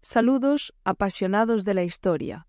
Saludos, apasionados de la historia.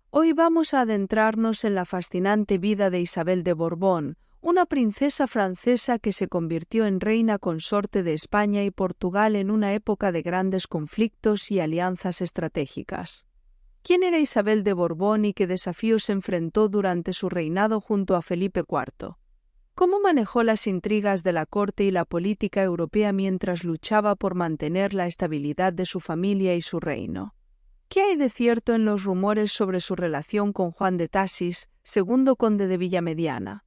Hoy vamos a adentrarnos en la fascinante vida de Isabel de Borbón, una princesa francesa que se convirtió en reina consorte de España y Portugal en una época de grandes conflictos y alianzas estratégicas. ¿Quién era Isabel de Borbón y qué desafíos enfrentó durante su reinado junto a Felipe IV? ¿Cómo manejó las intrigas de la corte y la política europea mientras luchaba por mantener la estabilidad de su familia y su reino? ¿Qué hay de cierto en los rumores sobre su relación con Juan de Tasis, segundo conde de Villamediana?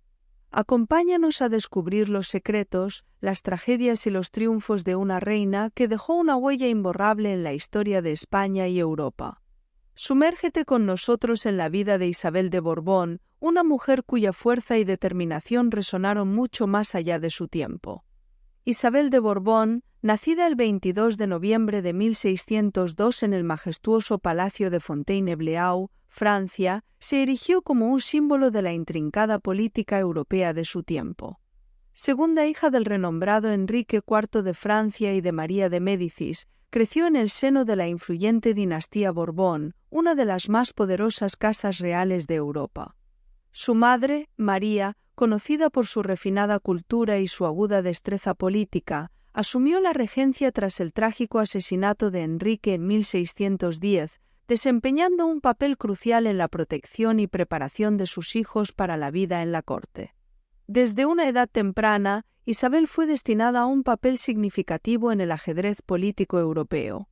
Acompáñanos a descubrir los secretos, las tragedias y los triunfos de una reina que dejó una huella imborrable en la historia de España y Europa. Sumérgete con nosotros en la vida de Isabel de Borbón, una mujer cuya fuerza y determinación resonaron mucho más allá de su tiempo. Isabel de Borbón, nacida el 22 de noviembre de 1602 en el majestuoso palacio de Fontainebleau, Francia, se erigió como un símbolo de la intrincada política europea de su tiempo. Segunda hija del renombrado Enrique IV de Francia y de María de Médicis, creció en el seno de la influyente dinastía Borbón, una de las más poderosas casas reales de Europa. Su madre, María, conocida por su refinada cultura y su aguda destreza política, asumió la regencia tras el trágico asesinato de Enrique en 1610, desempeñando un papel crucial en la protección y preparación de sus hijos para la vida en la corte. Desde una edad temprana, Isabel fue destinada a un papel significativo en el ajedrez político europeo.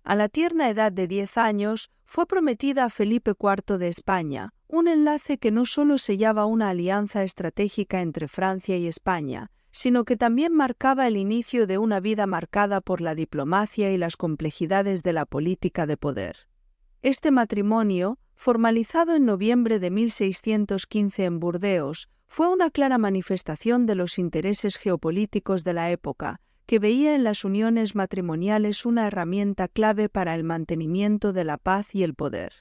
A la tierna edad de 10 años, fue prometida a Felipe IV de España, un enlace que no solo sellaba una alianza estratégica entre Francia y España, sino que también marcaba el inicio de una vida marcada por la diplomacia y las complejidades de la política de poder. Este matrimonio, formalizado en noviembre de 1615 en Burdeos, fue una clara manifestación de los intereses geopolíticos de la época, que veía en las uniones matrimoniales una herramienta clave para el mantenimiento de la paz y el poder.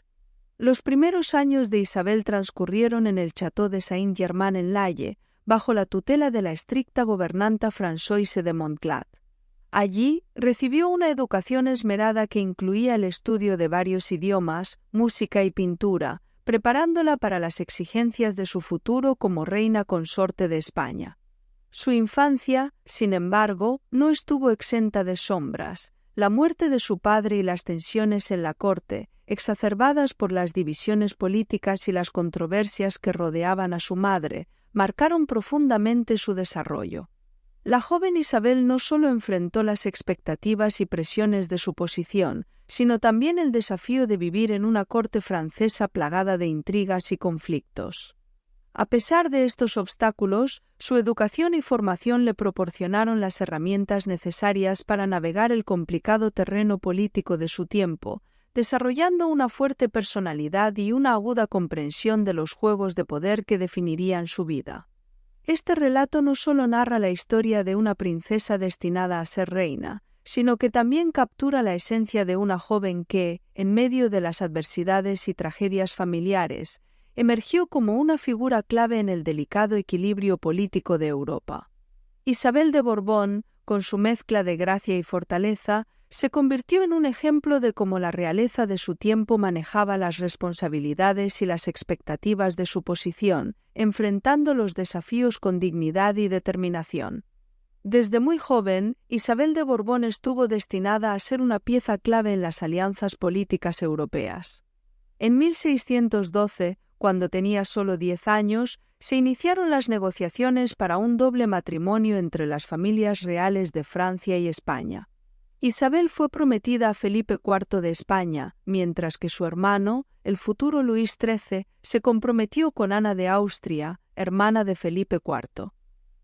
Los primeros años de Isabel transcurrieron en el Château de Saint-Germain-en-Laye, bajo la tutela de la estricta gobernanta Françoise de Montclat. Allí recibió una educación esmerada que incluía el estudio de varios idiomas, música y pintura, preparándola para las exigencias de su futuro como reina consorte de España. Su infancia, sin embargo, no estuvo exenta de sombras. La muerte de su padre y las tensiones en la corte, exacerbadas por las divisiones políticas y las controversias que rodeaban a su madre, marcaron profundamente su desarrollo. La joven Isabel no solo enfrentó las expectativas y presiones de su posición, sino también el desafío de vivir en una corte francesa plagada de intrigas y conflictos. A pesar de estos obstáculos, su educación y formación le proporcionaron las herramientas necesarias para navegar el complicado terreno político de su tiempo, desarrollando una fuerte personalidad y una aguda comprensión de los juegos de poder que definirían su vida. Este relato no solo narra la historia de una princesa destinada a ser reina, sino que también captura la esencia de una joven que, en medio de las adversidades y tragedias familiares, emergió como una figura clave en el delicado equilibrio político de Europa. Isabel de Borbón, con su mezcla de gracia y fortaleza, se convirtió en un ejemplo de cómo la realeza de su tiempo manejaba las responsabilidades y las expectativas de su posición, enfrentando los desafíos con dignidad y determinación. Desde muy joven, Isabel de Borbón estuvo destinada a ser una pieza clave en las alianzas políticas europeas. En 1612, cuando tenía solo 10 años, se iniciaron las negociaciones para un doble matrimonio entre las familias reales de Francia y España. Isabel fue prometida a Felipe IV de España, mientras que su hermano, el futuro Luis XIII, se comprometió con Ana de Austria, hermana de Felipe IV.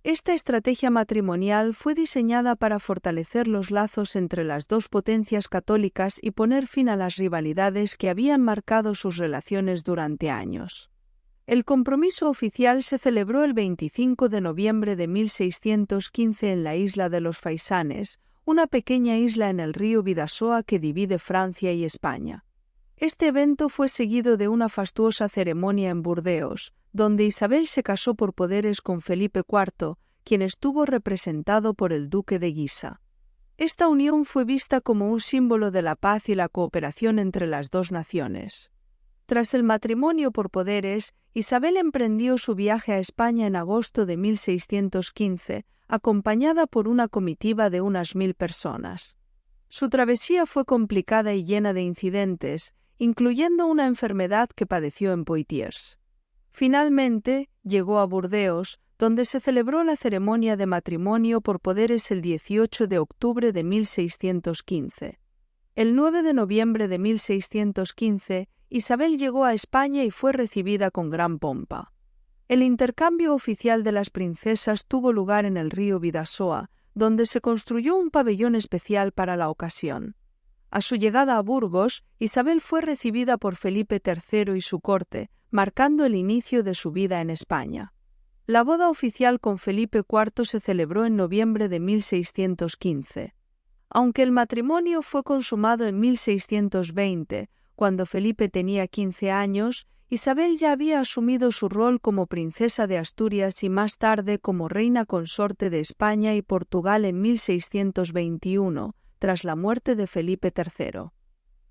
Esta estrategia matrimonial fue diseñada para fortalecer los lazos entre las dos potencias católicas y poner fin a las rivalidades que habían marcado sus relaciones durante años. El compromiso oficial se celebró el 25 de noviembre de 1615 en la isla de los Faisanes, una pequeña isla en el río Bidasoa que divide Francia y España. Este evento fue seguido de una fastuosa ceremonia en Burdeos, donde Isabel se casó por poderes con Felipe IV, quien estuvo representado por el duque de Guisa. Esta unión fue vista como un símbolo de la paz y la cooperación entre las dos naciones. Tras el matrimonio por poderes, Isabel emprendió su viaje a España en agosto de 1615, acompañada por una comitiva de unas 1000 personas. Su travesía fue complicada y llena de incidentes, incluyendo una enfermedad que padeció en Poitiers. Finalmente, llegó a Burdeos, donde se celebró la ceremonia de matrimonio por poderes el 18 de octubre de 1615. El 9 de noviembre de 1615, Isabel llegó a España y fue recibida con gran pompa. El intercambio oficial de las princesas tuvo lugar en el río Bidasoa, donde se construyó un pabellón especial para la ocasión. A su llegada a Burgos, Isabel fue recibida por Felipe III y su corte, marcando el inicio de su vida en España. La boda oficial con Felipe IV se celebró en noviembre de 1615. Aunque el matrimonio fue consumado en 1620, cuando Felipe tenía 15 años, Isabel ya había asumido su rol como princesa de Asturias y más tarde como reina consorte de España y Portugal en 1621, tras la muerte de Felipe III.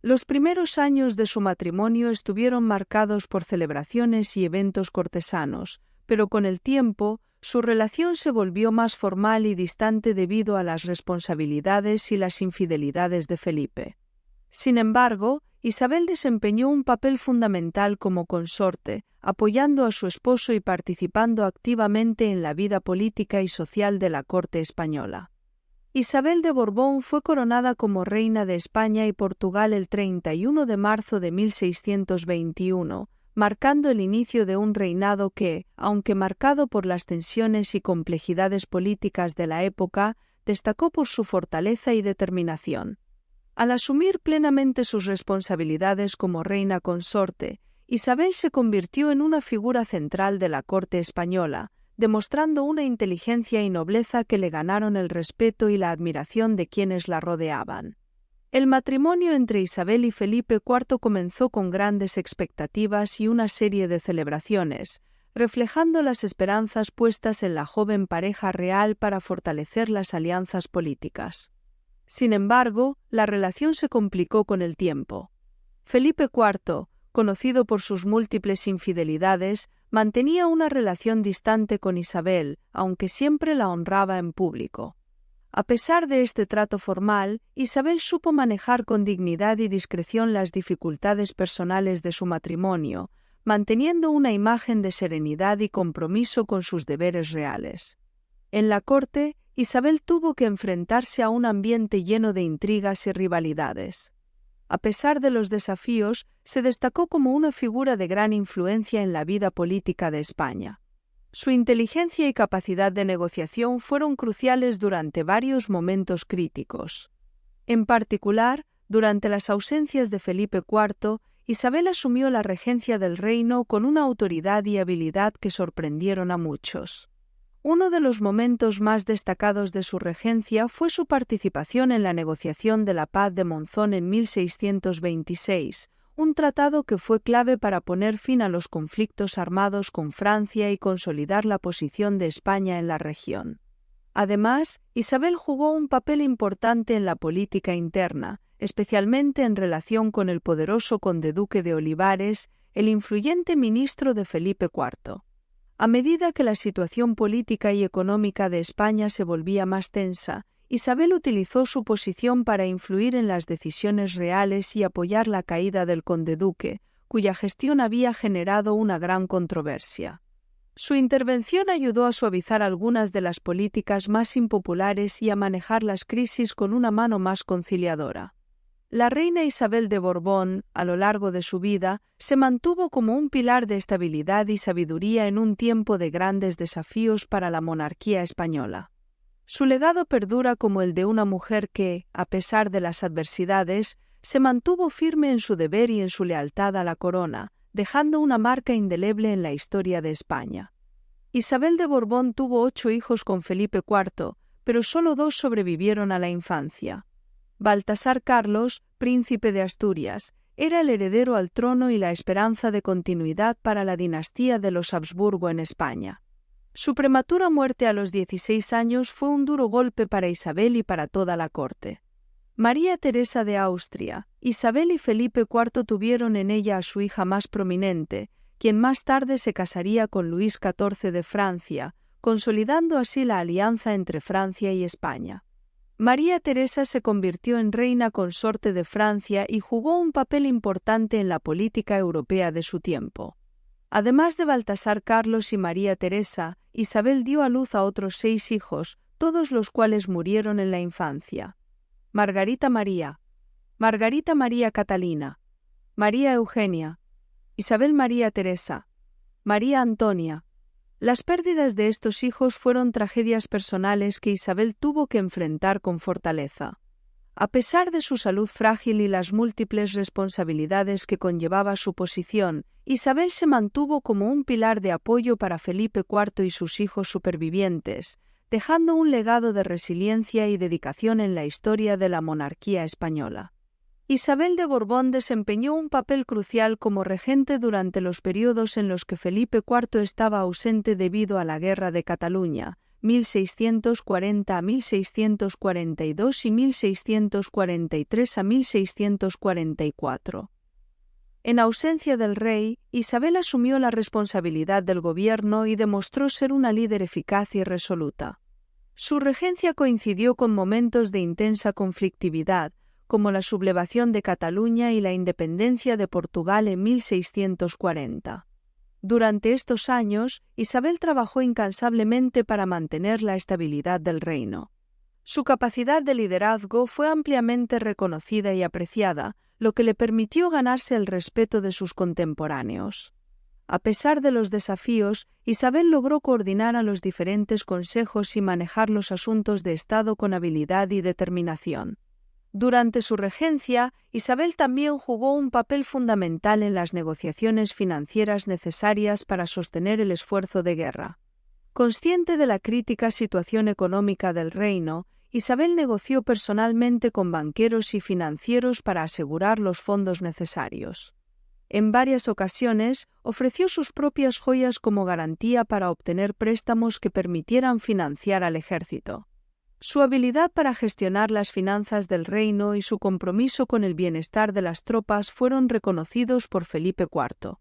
Los primeros años de su matrimonio estuvieron marcados por celebraciones y eventos cortesanos, pero con el tiempo, su relación se volvió más formal y distante debido a las responsabilidades y las infidelidades de Felipe. Sin embargo, Isabel desempeñó un papel fundamental como consorte, apoyando a su esposo y participando activamente en la vida política y social de la corte española. Isabel de Borbón fue coronada como reina de España y Portugal el 31 de marzo de 1621, marcando el inicio de un reinado que, aunque marcado por las tensiones y complejidades políticas de la época, destacó por su fortaleza y determinación. Al asumir plenamente sus responsabilidades como reina consorte, Isabel se convirtió en una figura central de la corte española, demostrando una inteligencia y nobleza que le ganaron el respeto y la admiración de quienes la rodeaban. El matrimonio entre Isabel y Felipe IV comenzó con grandes expectativas y una serie de celebraciones, reflejando las esperanzas puestas en la joven pareja real para fortalecer las alianzas políticas. Sin embargo, la relación se complicó con el tiempo. Felipe IV, conocido por sus múltiples infidelidades, mantenía una relación distante con Isabel, aunque siempre la honraba en público. A pesar de este trato formal, Isabel supo manejar con dignidad y discreción las dificultades personales de su matrimonio, manteniendo una imagen de serenidad y compromiso con sus deberes reales. En la corte, Isabel tuvo que enfrentarse a un ambiente lleno de intrigas y rivalidades. A pesar de los desafíos, se destacó como una figura de gran influencia en la vida política de España. Su inteligencia y capacidad de negociación fueron cruciales durante varios momentos críticos. En particular, durante las ausencias de Felipe IV, Isabel asumió la regencia del reino con una autoridad y habilidad que sorprendieron a muchos. Uno de los momentos más destacados de su regencia fue su participación en la negociación de la Paz de Monzón en 1626, un tratado que fue clave para poner fin a los conflictos armados con Francia y consolidar la posición de España en la región. Además, Isabel jugó un papel importante en la política interna, especialmente en relación con el poderoso conde-duque de Olivares, el influyente ministro de Felipe IV. A medida que la situación política y económica de España se volvía más tensa, Isabel utilizó su posición para influir en las decisiones reales y apoyar la caída del conde-duque, cuya gestión había generado una gran controversia. Su intervención ayudó a suavizar algunas de las políticas más impopulares y a manejar las crisis con una mano más conciliadora. La reina Isabel de Borbón, a lo largo de su vida, se mantuvo como un pilar de estabilidad y sabiduría en un tiempo de grandes desafíos para la monarquía española. Su legado perdura como el de una mujer que, a pesar de las adversidades, se mantuvo firme en su deber y en su lealtad a la corona, dejando una marca indeleble en la historia de España. Isabel de Borbón tuvo 8 hijos con Felipe IV, pero solo 2 sobrevivieron a la infancia. Baltasar Carlos, príncipe de Asturias, era el heredero al trono y la esperanza de continuidad para la dinastía de los Habsburgo en España. Su prematura muerte a los 16 años fue un duro golpe para Isabel y para toda la corte. María Teresa de Austria, Isabel y Felipe IV tuvieron en ella a su hija más prominente, quien más tarde se casaría con Luis XIV de Francia, consolidando así la alianza entre Francia y España. María Teresa se convirtió en reina consorte de Francia y jugó un papel importante en la política europea de su tiempo. Además de Baltasar Carlos y María Teresa, Isabel dio a luz a otros 6 hijos, todos los cuales murieron en la infancia. Margarita María, Margarita María Catalina, María Eugenia, Isabel María Teresa, María Antonia. Las pérdidas de estos hijos fueron tragedias personales que Isabel tuvo que enfrentar con fortaleza. A pesar de su salud frágil y las múltiples responsabilidades que conllevaba su posición, Isabel se mantuvo como un pilar de apoyo para Felipe IV y sus hijos supervivientes, dejando un legado de resiliencia y dedicación en la historia de la monarquía española. Isabel de Borbón desempeñó un papel crucial como regente durante los periodos en los que Felipe IV estaba ausente debido a la Guerra de Cataluña, 1640 a 1642 y 1643 a 1644. En ausencia del rey, Isabel asumió la responsabilidad del gobierno y demostró ser una líder eficaz y resoluta. Su regencia coincidió con momentos de intensa conflictividad, como la sublevación de Cataluña y la independencia de Portugal en 1640. Durante estos años, Isabel trabajó incansablemente para mantener la estabilidad del reino. Su capacidad de liderazgo fue ampliamente reconocida y apreciada, lo que le permitió ganarse el respeto de sus contemporáneos. A pesar de los desafíos, Isabel logró coordinar a los diferentes consejos y manejar los asuntos de Estado con habilidad y determinación. Durante su regencia, Isabel también jugó un papel fundamental en las negociaciones financieras necesarias para sostener el esfuerzo de guerra. Consciente de la crítica situación económica del reino, Isabel negoció personalmente con banqueros y financieros para asegurar los fondos necesarios. En varias ocasiones, ofreció sus propias joyas como garantía para obtener préstamos que permitieran financiar al ejército. Su habilidad para gestionar las finanzas del reino y su compromiso con el bienestar de las tropas fueron reconocidos por Felipe IV.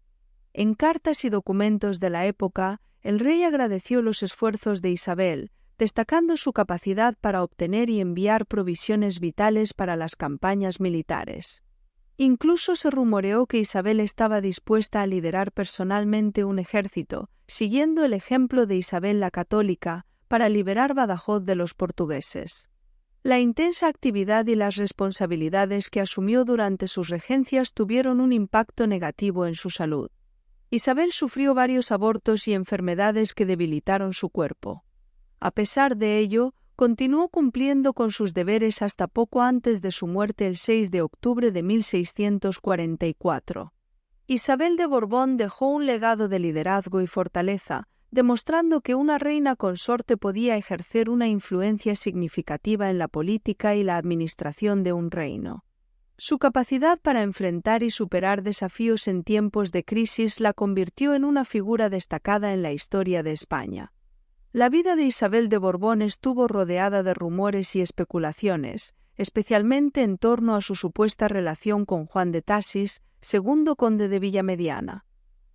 En cartas y documentos de la época, el rey agradeció los esfuerzos de Isabel, destacando su capacidad para obtener y enviar provisiones vitales para las campañas militares. Incluso se rumoreó que Isabel estaba dispuesta a liderar personalmente un ejército, siguiendo el ejemplo de Isabel la Católica, para liberar Badajoz de los portugueses. La intensa actividad y las responsabilidades que asumió durante sus regencias tuvieron un impacto negativo en su salud. Isabel sufrió varios abortos y enfermedades que debilitaron su cuerpo. A pesar de ello, continuó cumpliendo con sus deberes hasta poco antes de su muerte el 6 de octubre de 1644. Isabel de Borbón dejó un legado de liderazgo y fortaleza, demostrando que una reina consorte podía ejercer una influencia significativa en la política y la administración de un reino. Su capacidad para enfrentar y superar desafíos en tiempos de crisis la convirtió en una figura destacada en la historia de España. La vida de Isabel de Borbón estuvo rodeada de rumores y especulaciones, especialmente en torno a su supuesta relación con Juan de Tasis, segundo conde de Villamediana.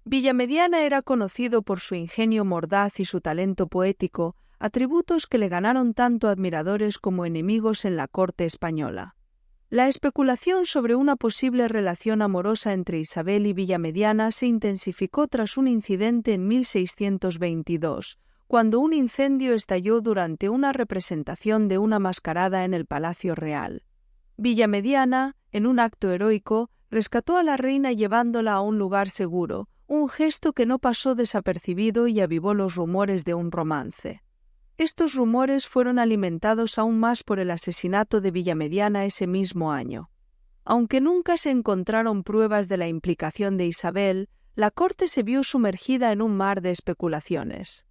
Villamediana era conocido por su ingenio mordaz y su talento poético, atributos que le ganaron tanto admiradores como enemigos en la corte española. La especulación sobre una posible relación amorosa entre Isabel y Villamediana se intensificó tras un incidente en 1622, cuando un incendio estalló durante una representación de una mascarada en el Palacio Real. Villamediana, en un acto heroico, rescató a la reina llevándola a un lugar seguro, un gesto que no pasó desapercibido y avivó los rumores de un romance. Estos rumores fueron alimentados aún más por el asesinato de Villamediana ese mismo año. Aunque nunca se encontraron pruebas de la implicación de Isabel, la corte se vio sumergida en un mar de especulaciones.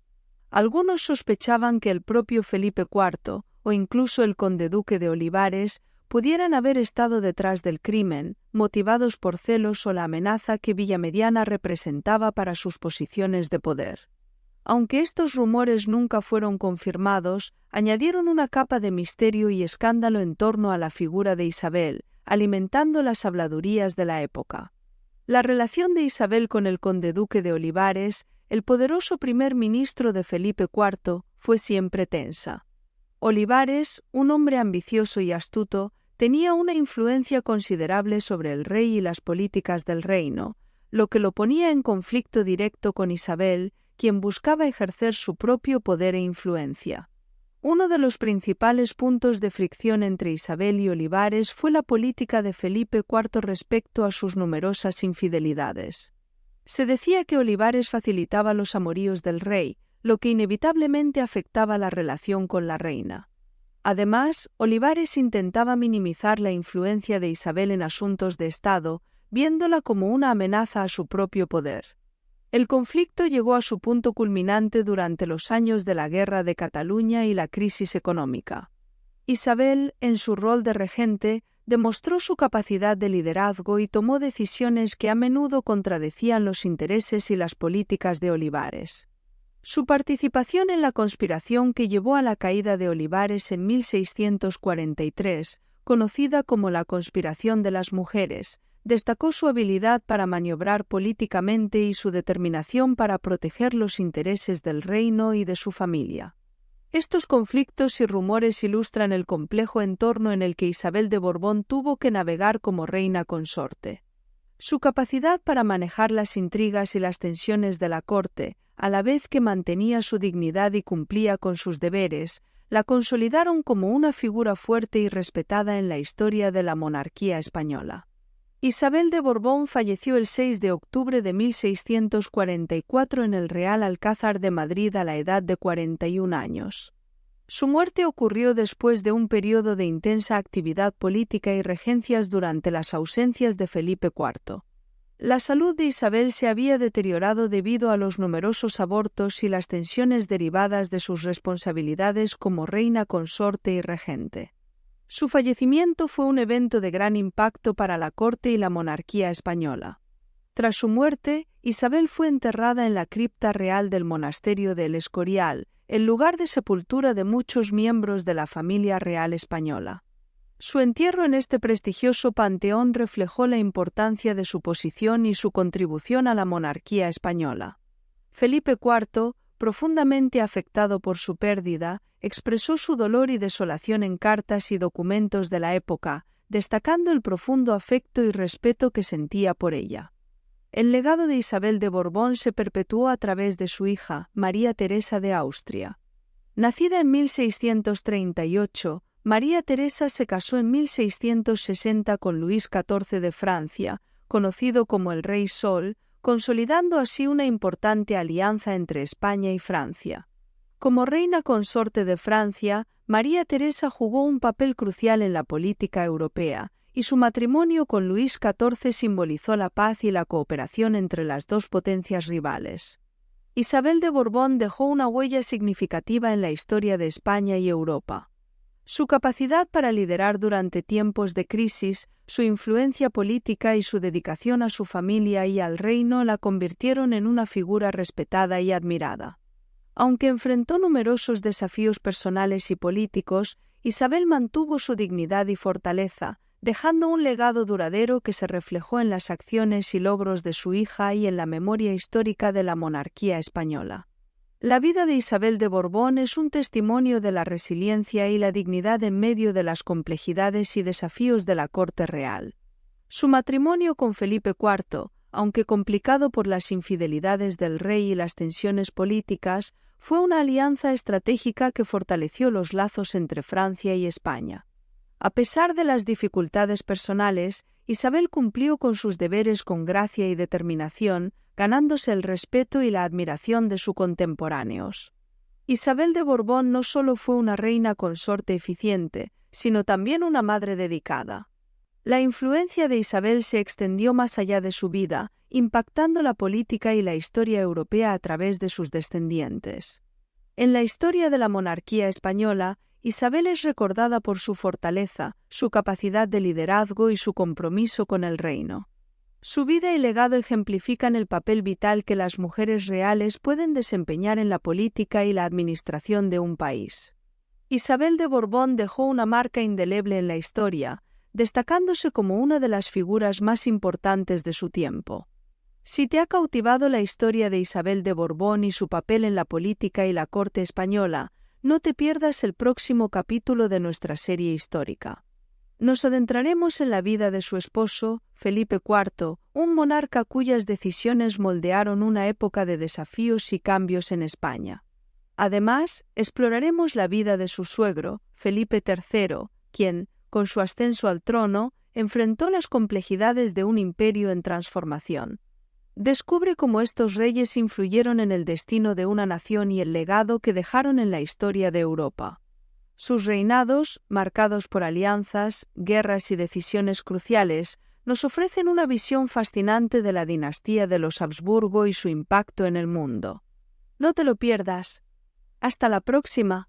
Algunos sospechaban que el propio Felipe IV, o incluso el conde-duque de Olivares, pudieran haber estado detrás del crimen, motivados por celos o la amenaza que Villamediana representaba para sus posiciones de poder. Aunque estos rumores nunca fueron confirmados, añadieron una capa de misterio y escándalo en torno a la figura de Isabel, alimentando las habladurías de la época. La relación de Isabel con el conde-duque de Olivares, el poderoso primer ministro de Felipe IV, fue siempre tensa. Olivares, un hombre ambicioso y astuto, tenía una influencia considerable sobre el rey y las políticas del reino, lo que lo ponía en conflicto directo con Isabel, quien buscaba ejercer su propio poder e influencia. Uno de los principales puntos de fricción entre Isabel y Olivares fue la política de Felipe IV respecto a sus numerosas infidelidades. Se decía que Olivares facilitaba los amoríos del rey, lo que inevitablemente afectaba la relación con la reina. Además, Olivares intentaba minimizar la influencia de Isabel en asuntos de Estado, viéndola como una amenaza a su propio poder. El conflicto llegó a su punto culminante durante los años de la Guerra de Cataluña y la crisis económica. Isabel, en su rol de regente, demostró su capacidad de liderazgo y tomó decisiones que a menudo contradecían los intereses y las políticas de Olivares. Su participación en la conspiración que llevó a la caída de Olivares en 1643, conocida como la Conspiración de las Mujeres, destacó su habilidad para maniobrar políticamente y su determinación para proteger los intereses del reino y de su familia. Estos conflictos y rumores ilustran el complejo entorno en el que Isabel de Borbón tuvo que navegar como reina consorte. Su capacidad para manejar las intrigas y las tensiones de la corte, a la vez que mantenía su dignidad y cumplía con sus deberes, la consolidaron como una figura fuerte y respetada en la historia de la monarquía española. Isabel de Borbón falleció el 6 de octubre de 1644 en el Real Alcázar de Madrid a la edad de 41 años. Su muerte ocurrió después de un periodo de intensa actividad política y regencias durante las ausencias de Felipe IV. La salud de Isabel se había deteriorado debido a los numerosos abortos y las tensiones derivadas de sus responsabilidades como reina consorte y regente. Su fallecimiento fue un evento de gran impacto para la corte y la monarquía española. Tras su muerte, Isabel fue enterrada en la cripta real del monasterio de El Escorial, el lugar de sepultura de muchos miembros de la familia real española. Su entierro en este prestigioso panteón reflejó la importancia de su posición y su contribución a la monarquía española. Felipe IV, profundamente afectado por su pérdida, expresó su dolor y desolación en cartas y documentos de la época, destacando el profundo afecto y respeto que sentía por ella. El legado de Isabel de Borbón se perpetuó a través de su hija, María Teresa de Austria. Nacida en 1638, María Teresa se casó en 1660 con Luis XIV de Francia, conocido como el Rey Sol, consolidando así una importante alianza entre España y Francia. Como reina consorte de Francia, María Teresa jugó un papel crucial en la política europea, y su matrimonio con Luis XIV simbolizó la paz y la cooperación entre las dos potencias rivales. Isabel de Borbón dejó una huella significativa en la historia de España y Europa. Su capacidad para liderar durante tiempos de crisis, su influencia política y su dedicación a su familia y al reino la convirtieron en una figura respetada y admirada. Aunque enfrentó numerosos desafíos personales y políticos, Isabel mantuvo su dignidad y fortaleza, dejando un legado duradero que se reflejó en las acciones y logros de su hija y en la memoria histórica de la monarquía española. La vida de Isabel de Borbón es un testimonio de la resiliencia y la dignidad en medio de las complejidades y desafíos de la corte real. Su matrimonio con Felipe IV, aunque complicado por las infidelidades del rey y las tensiones políticas, fue una alianza estratégica que fortaleció los lazos entre Francia y España. A pesar de las dificultades personales, Isabel cumplió con sus deberes con gracia y determinación, ganándose el respeto y la admiración de sus contemporáneos. Isabel de Borbón no solo fue una reina consorte eficiente, sino también una madre dedicada. La influencia de Isabel se extendió más allá de su vida, impactando la política y la historia europea a través de sus descendientes. En la historia de la monarquía española, Isabel es recordada por su fortaleza, su capacidad de liderazgo y su compromiso con el reino. Su vida y legado ejemplifican el papel vital que las mujeres reales pueden desempeñar en la política y la administración de un país. Isabel de Borbón dejó una marca indeleble en la historia, destacándose como una de las figuras más importantes de su tiempo. Si te ha cautivado la historia de Isabel de Borbón y su papel en la política y la corte española, no te pierdas el próximo capítulo de nuestra serie histórica. Nos adentraremos en la vida de su esposo, Felipe IV, un monarca cuyas decisiones moldearon una época de desafíos y cambios en España. Además, exploraremos la vida de su suegro, Felipe III, quien, con su ascenso al trono, enfrentó las complejidades de un imperio en transformación. Descubre cómo estos reyes influyeron en el destino de una nación y el legado que dejaron en la historia de Europa. Sus reinados, marcados por alianzas, guerras y decisiones cruciales, nos ofrecen una visión fascinante de la dinastía de los Habsburgo y su impacto en el mundo. No te lo pierdas. Hasta la próxima.